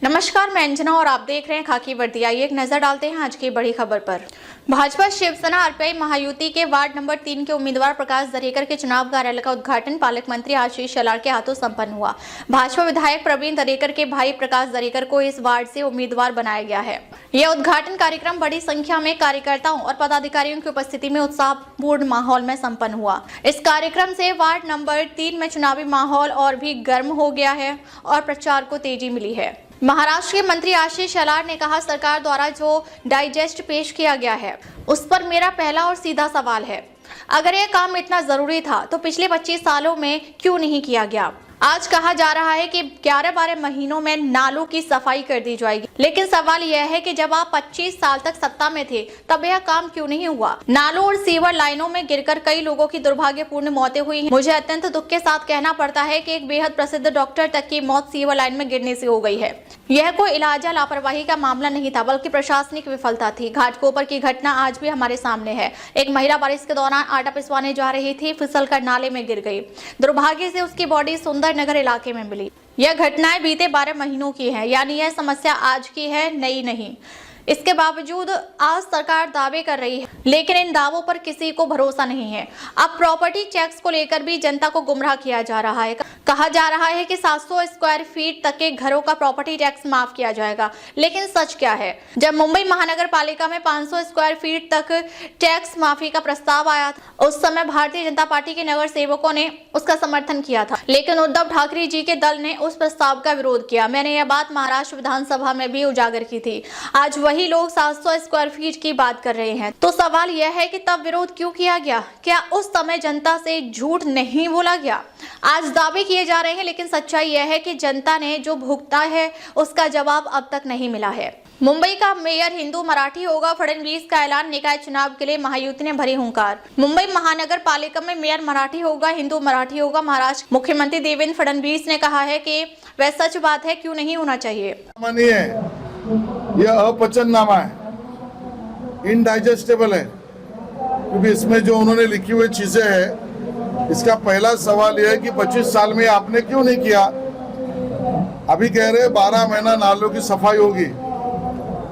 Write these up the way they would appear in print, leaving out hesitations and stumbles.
नमस्कार, मैं अंजना और आप देख रहे हैं खाकी वर्दी। आइए एक नजर डालते हैं आज की बड़ी खबर पर। भाजपा शिवसेना आरपीआई महायुति के वार्ड नंबर 3 के उम्मीदवार प्रकाश दरेकर के चुनाव कार्यालय का उद्घाटन पालक मंत्री आशीष शेलार के हाथों संपन्न हुआ। भाजपा विधायक प्रवीण दरेकर के भाई प्रकाश दरेकर को इस वार्ड से उम्मीदवार बनाया गया है। यह उद्घाटन कार्यक्रम बड़ी संख्या में कार्यकर्ताओं और पदाधिकारियों की उपस्थिति में उत्साहपूर्ण माहौल में संपन्न हुआ। इस कार्यक्रम से वार्ड नंबर 3 में चुनावी माहौल और भी गर्म हो गया है और प्रचार को तेजी मिली है। महाराष्ट्र के मंत्री आशीष शेलार ने कहा, सरकार द्वारा जो डाइजेस्ट पेश किया गया है उस पर मेरा पहला और सीधा सवाल है, अगर यह काम इतना जरूरी था तो पिछले 25 सालों में क्यों नहीं किया गया। आज कहा जा रहा है कि 11-12 महीनों में नालों की सफाई कर दी जाएगी, लेकिन सवाल यह है कि जब आप 25 साल तक सत्ता में थे तब यह काम क्यों नहीं हुआ। नालों और सीवर लाइनों में गिरकर कई लोगों की दुर्भाग्यपूर्ण मौतें हुई हैं। मुझे अत्यंत दुख के साथ कहना पड़ता है कि एक बेहद प्रसिद्ध डॉक्टर तक की मौत सीवर लाइन में गिरने से हो गई है। यह कोई इलाज या लापरवाही का मामला नहीं था, बल्कि प्रशासनिक विफलता थी। घाटकोपर की घटना आज भी हमारे सामने है। एक महिला बारिश के दौरान आटा पिसवाने जा रही थी, फिसलकर नाले में गिर गई। दुर्भाग्य से उसकी बॉडी सुंदरनगर इलाके में मिली। यह घटनाएं बीते 12 महीनों की है, यानी यह समस्या आज की है, नई नहीं। इसके बावजूद आज सरकार दावे कर रही है, लेकिन इन दावों पर किसी को भरोसा नहीं है। अब प्रॉपर्टी टैक्स को लेकर भी जनता को गुमराह किया जा रहा है। कहा जा रहा है कि 700 स्क्वायर फीट तक के घरों का प्रॉपर्टी टैक्स माफ किया जाएगा, लेकिन सच क्या है। जब मुंबई महानगर पालिका में 500 स्क्वायर फीट तक टैक्स माफी का प्रस्ताव आया था, उस समय भारतीय जनता पार्टी के नगर सेवकों ने उसका समर्थन किया था, लेकिन उद्धव ठाकरे जी के दल ने उस प्रस्ताव का विरोध किया। मैंने यह बात महाराष्ट्र विधानसभा में भी उजागर की थी। आज वही लोग 700 स्क्वायर फीट की बात कर रहे हैं, तो सवाल यह है कि तब विरोध क्यों किया गया। क्या उस समय जनता से झूठ नहीं बोला गया। आज दावे किए जा रहे हैं, लेकिन सच्चाई यह है कि जनता ने जो भुगता है उसका जवाब अब तक नहीं मिला है। मुंबई का मेयर हिंदू मराठी होगा, फडणवीस का ऐलान। निकाय चुनाव के लिए महायुति ने भरी हुंकार। मुंबई महानगर पालिका में मेयर मराठी होगा, हिंदू मराठी होगा। महाराष्ट्र मुख्यमंत्री देवेंद्र फडणवीस ने कहा है कि वह सच बात है, क्यों नहीं होना चाहिए। यह अपचननामा है, इनडाइजेस्टेबल है, क्योंकि इसमें जो उन्होंने लिखी हुई चीजें हैं, इसका पहला सवाल यह है कि 25 साल में आपने क्यों नहीं किया। अभी कह रहे 12 महीना नालों की सफाई होगी,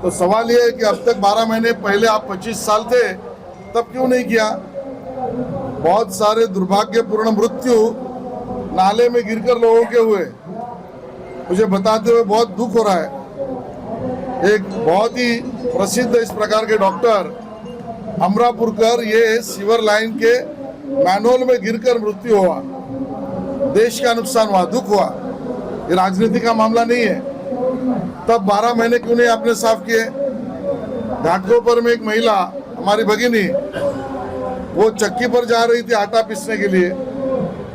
तो सवाल यह है कि अब तक 12 महीने पहले आप 25 साल थे तब क्यों नहीं किया। बहुत सारे दुर्भाग्यपूर्ण मृत्यु नाले में गिरकर लोगों के हुए, मुझे बताते हुए बहुत दुख हो रहा है। एक बहुत ही प्रसिद्ध इस प्रकार के डॉक्टर अमरापुरकर, ये सीवर लाइन के मैनहोल में गिरकर मृत्यु हुआ, देश का नुकसान हुआ, दुख हुआ। ये राजनीति का मामला नहीं है। तब 12 महीने क्यों नहीं आपने साफ किए। घाटकोपर में एक महिला, हमारी भगिनी, वो चक्की पर जा रही थी आटा पीसने के लिए,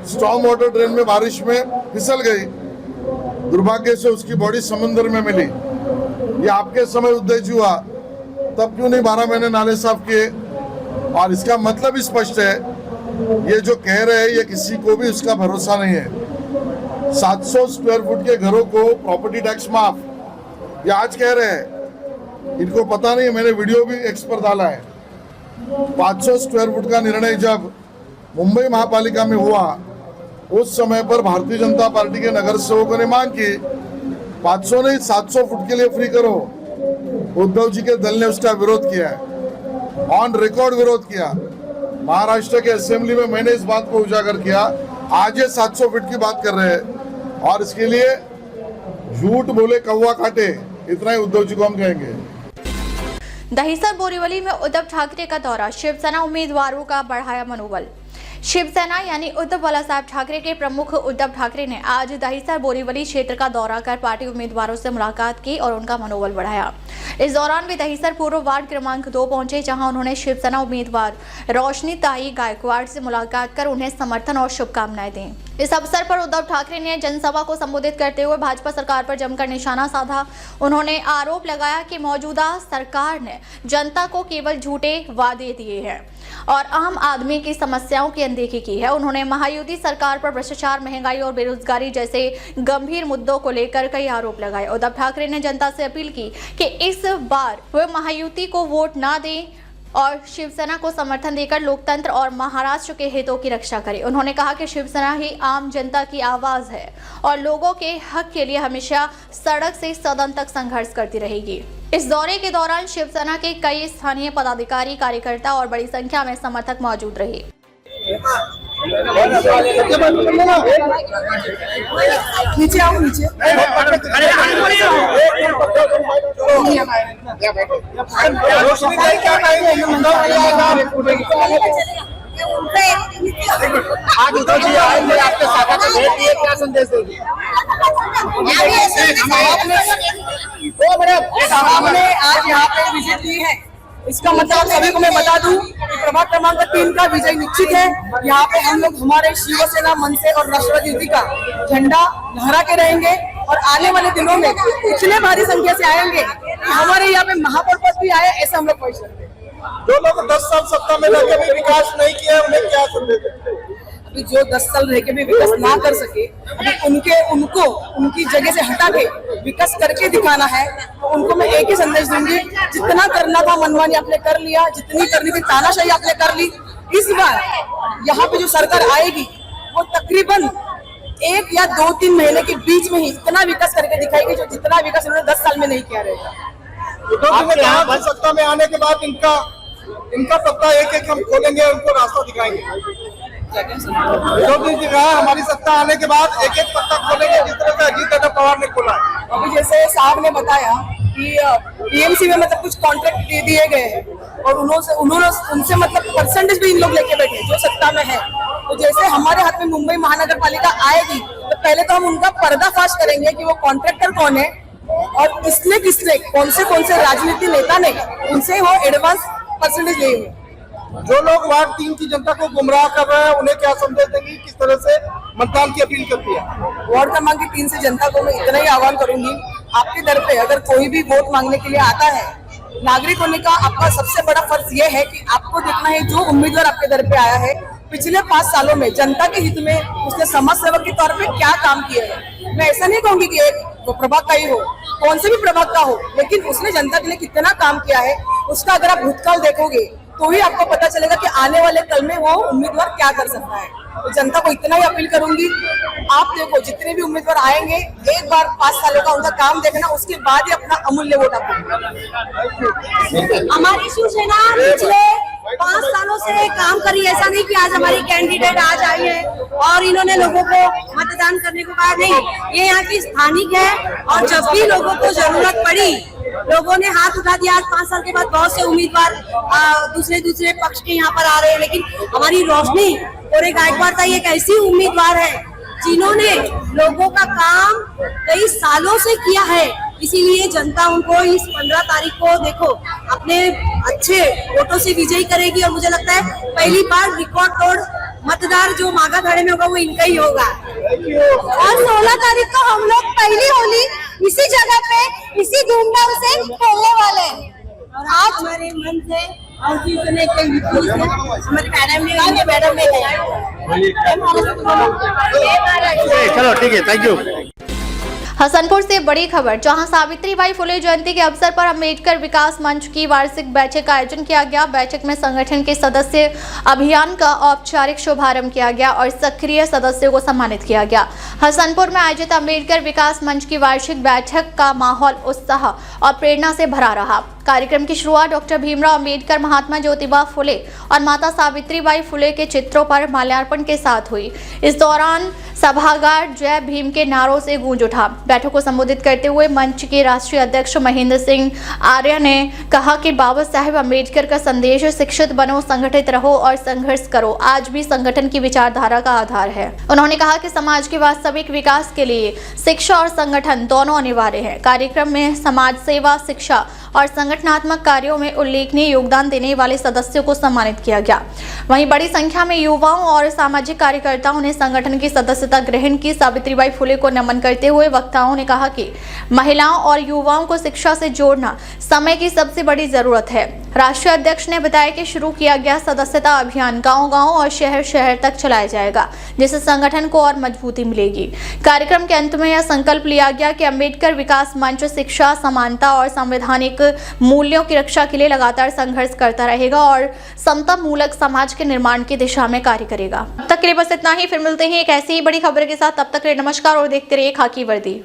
स्टॉर्म वाटर ड्रेन में बारिश में फिसल गई। दुर्भाग्य से उसकी बॉडी समुद्र में मिली। ये आपके समय उद्देश्य हुआ, तब क्यों नहीं 12 महीने नाले साफ किए। और इसका मतलब ही स्पष्ट है, ये जो कह रहे हैं ये किसी को भी उसका भरोसा नहीं है। 700 स्क्वायर फुट के घरों को प्रॉपर्टी टैक्स माफ, ये आज कह रहे हैं, इनको पता नहीं। मैंने वीडियो भी एक्स पर डाला है। 500 स्क्वायर फुट का निर्णय जब मुंबई महापालिका में हुआ, उस समय पर भारतीय जनता पार्टी के नगर सेवकों ने मांग की 500 नहीं 700 फुट के लिए फ्री करो। उद्धव जी के दल ने उसका विरोध किया है, ऑन रिकॉर्ड विरोध किया। महाराष्ट्र के असेंबली में मैंने इस बात को उजागर किया। आज ये 700 फीट की बात कर रहे हैं, और इसके लिए झूठ बोले कौवा काटे, इतना ही उद्धव जी को हम कहेंगे। दहिसर बोरीवली में उद्धव ठाकरे का दौरा, शिवसेना उम्मीदवारों का बढ़ाया मनोबल। शिवसेना यानी उद्धव बालासाहेब ठाकरे के प्रमुख उद्धव ठाकरे ने आज दहिसर बोरीवली क्षेत्र का दौरा कर पार्टी उम्मीदवारों से मुलाकात की और उनका मनोबल बढ़ाया। इस दौरान वे दहिसर पूर्व वार्ड क्रमांक 2 पहुंचे, जहां उन्होंने शिवसेना उम्मीदवार रोशनी ताई गायकवाड़ से मुलाकात कर उन्हें समर्थन और शुभकामनाएं दी। इस अवसर पर उद्धव ठाकरे ने जनसभा को संबोधित करते हुए भाजपा सरकार पर जमकर निशाना साधा। उन्होंने आरोप लगाया कि मौजूदा सरकार ने जनता को केवल झूठे वादे दिए हैं और आम आदमी की समस्याओं की अनदेखी की है। उन्होंने महायुति सरकार पर भ्रष्टाचार, महंगाई और बेरोजगारी जैसे गंभीर मुद्दों को लेकर कई आरोप लगाए। उद्धव ठाकरे ने जनता से अपील की कि इस बार वे महायुति को वोट ना दें और शिवसेना को समर्थन देकर लोकतंत्र और महाराष्ट्र के हितों की रक्षा करें। उन्होंने कहा कि शिवसेना ही आम जनता की आवाज है और लोगों के हक के लिए हमेशा सड़क से सदन तक संघर्ष करती रहेगी। इस दौरे के दौरान शिवसेना के कई स्थानीय पदाधिकारी, कार्यकर्ता और बड़ी संख्या में समर्थक मौजूद रहे। नीचे आओ, नीचे आज उद्धव जी आएंगे आपके साथ में भेंट किए, क्या संदेश देंगे? हमने आज यहाँ पे विजिट की है, इसका मतलब सभी को मैं बता दूं कि प्रभाग क्रमांक 3 का विजय निश्चित है। यहाँ पे हम लोग हमारे शिवसेना, मनसे और राष्ट्रवादी का झंडा लहरा के रहेंगे और आने वाले दिनों में इतने भारी संख्या से आएंगे कि हमारे यहाँ पे महापौर पद भी आए, ऐसा हम लोग कोशिश करते हैं। जो लोग 10 साल सत्ता में रहकर भी विकास नहीं किया, उन्हें क्या संदेश देंगे? अभी जो 10 साल रह के भी विकास ना कर सके, अभी उनको उनकी जगह से हटा के विकास करके दिखाना है, तो उनको मैं एक ही संदेश दूंगी, जितना करना था मनमानी आपने कर लिया, जितनी करनी थी तानाशाही आपने कर ली। इस बार यहाँ पे जो सरकार आएगी वो तकरीबन 1 या 2-3 महीने के बीच में ही इतना विकास करके दिखाएगी जो जितना विकास उन्होंने 10 साल में नहीं किया रहेगा। तो सत्ता में आने के बाद इनका पत्ता एक हम खोलेंगे, उनको रास्ता दिखाएंगे। जो कहा हमारी सत्ता आने के बाद एक पत्ता खोलेंगे, जिस तरह से अजीत पवार ने खोला। अभी जैसे साहब ने बताया कि टीएमसी में मतलब कुछ कॉन्ट्रैक्ट दे दिए गए हैं और उनसे मतलब परसेंटेज भी इन लोग लेके बैठे जो सत्ता में है। तो जैसे हमारे हाथ में मुंबई महानगर पालिका आएगी तो पहले तो हम उनका पर्दाफाश करेंगे कि वो कॉन्ट्रैक्टर कौन है और किसने कौन से राजनीतिक नेता ने उनसे वो एडवांस परसेंटेज लिए हुए। जो लोग वार्ड 3 की जनता को गुमराह कर रहे हैं, उन्हें क्या संदेश देंगे? किस तरह से मतदान की अपील करती है? वार्ड क्रमांक 3 से जनता को मैं इतना ही आह्वान करूंगी, आपके दर पे अगर कोई भी वोट मांगने के लिए आता है, नागरिक होने का आपका सबसे बड़ा फर्ज ये है कि आपको देखना है जो उम्मीदवार आपके दर पे आया है पिछले 5 सालों में जनता के हित में उसने समाज सेवक के तौर पे क्या काम किया है। मैं ऐसा नहीं कहूंगी कि एक वो प्रभाग का ही हो, कौन से भी प्रभाग का हो, लेकिन उसने जनता के लिए कितना काम किया है उसका अगर आप भूतकाल देखोगे तो ही आपको पता चलेगा कि आने वाले कल में वो उम्मीदवार क्या कर सकता है। तो जनता को इतना ही अपील करूंगी, आप देखो जितने भी उम्मीदवार आएंगे एक बार 5 सालों का उनका काम देखना, उसके बाद ही अपना अमूल्य वोट आपको। हमारी शिवसेना पिछले 5 सालों से काम करी, ऐसा नहीं कि आज हमारी कैंडिडेट आज आई है और इन्होंने लोगों को मतदान करने को कहा, नहीं, ये यहाँ की स्थानिक है और जब भी लोगों को जरूरत पड़ी लोगों ने हाथ उठा दिया। आज 5 साल के बाद बहुत से उम्मीदवार दूसरे पक्ष के यहाँ पर आ रहे हैं, लेकिन हमारी रोशनी और एक गायकवाड़ था, एक ऐसी उम्मीदवार है जिन्होंने लोगों का काम कई सालों से किया है, इसीलिए जनता उनको इस 15 तारीख को देखो अपने अच्छे वोटों से विजयी करेगी और मुझे लगता है पहली बार रिकॉर्ड तोड़ मतदार जो मागा खड़े में होगा वो इनका ही होगा। और 16 तारीख को हम लोग पहली होली इसी जगह पे इसी धूमधाम से खेलने वाले हैं। और आज हमारे मन से और हमारे मैडम ने चलो ठीक है, थैंक यू। हसनपुर से बड़ी खबर, जहां सावित्रीबाई फुले जयंती के अवसर पर अम्बेडकर विकास मंच की वार्षिक बैठक का आयोजन किया गया। बैठक में संगठन के सदस्य अभियान का औपचारिक शुभारंभ किया गया और सक्रिय सदस्यों को सम्मानित किया गया। हसनपुर में आयोजित अम्बेडकर विकास मंच की वार्षिक बैठक का माहौल उत्साह और प्रेरणा से भरा रहा। कार्यक्रम की शुरुआत डॉक्टर भीमराव अम्बेडकर, महात्मा ज्योतिबा फुले और माता सावित्रीबाई फुले के चित्रों पर माल्यार्पण के साथ हुई। इस दौरान सभागार जय भीम के नारों से गूंज उठा। बैठक को संबोधित करते हुए मंच के राष्ट्रीय अध्यक्ष महेंद्र सिंह आर्य ने कहा कि बाबा साहेब अम्बेडकर का संदेश शिक्षित बनो, संगठित रहो और संघर्ष करो आज भी संगठन की विचारधारा का आधार है। उन्होंने कहा कि समाज के वास्तविक विकास के लिए शिक्षा और संगठन दोनों अनिवार्य है। कार्यक्रम में समाज सेवा, शिक्षा और संगठनात्मक कार्यों में उल्लेखनीय योगदान देने वाले सदस्यों को सम्मानित किया गया। वहीं बड़ी संख्या में युवाओं और सामाजिक कार्यकर्ताओं ने संगठन की सदस्यता ग्रहण की। सावित्रीबाई फुले को नमन करते हुए वक्ताओं ने कहा कि महिलाओं और युवाओं को शिक्षा से जोड़ना समय की सबसे बड़ी जरूरत है। राष्ट्रीय अध्यक्ष ने बताया कि शुरू किया गया सदस्यता अभियान गांव-गांव और शहर-शहर तक चलाया जाएगा, जिससे संगठन को और मजबूती मिलेगी। कार्यक्रम के अंत में यह संकल्प लिया गया कि अंबेडकर विकास मंच शिक्षा, समानता और संवैधानिक मूल्यों की रक्षा के लिए लगातार संघर्ष करता रहेगा और समता मूलक समाज के निर्माण की दिशा में कार्य करेगा। अब तक के लिए बस इतना ही, फिर मिलते हैं एक ऐसी ही बड़ी खबर के साथ। तब तक के लिए नमस्कार और देखते रहिए खाकी वर्दी।